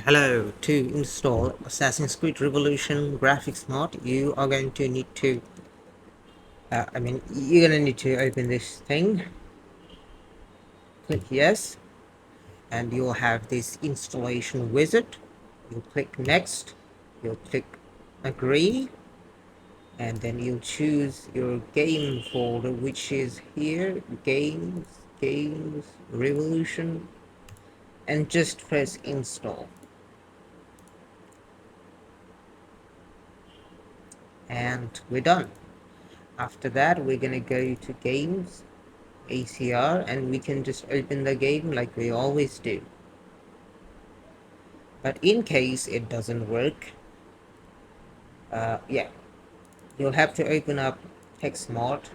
Hello, to install Assassin's Creed Revolution Graphics Mod, you are going to need to, you're going to need to open this thing, click yes, and you'll have this installation wizard. You'll click next, you'll click agree, and then you'll choose your game folder, which is here, games, Revolution, and just press install. And we're done. After that, we're gonna go to games, ACR, and we can just open the game like we always do. But in case it doesn't work, yeah, you'll have to open up text mod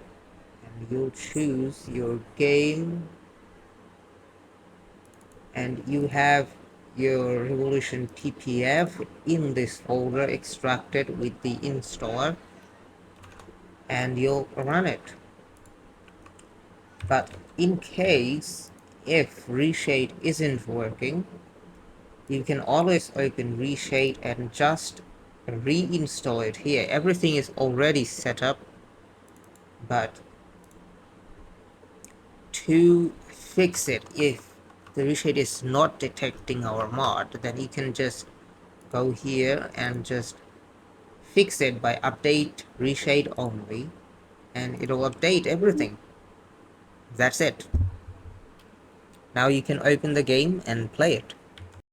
and you'll choose your game, and you have your Revolution TPF in this folder extracted with the installer, and you'll run it. But in case if Reshade isn't working, you can always open Reshade and just reinstall it here. Everything is already set up, but to fix it, if the Reshade is not detecting our mod, then you can just go here and just fix it by update Reshade only, and it'll update everything. That's it. Now you can open the game and play it.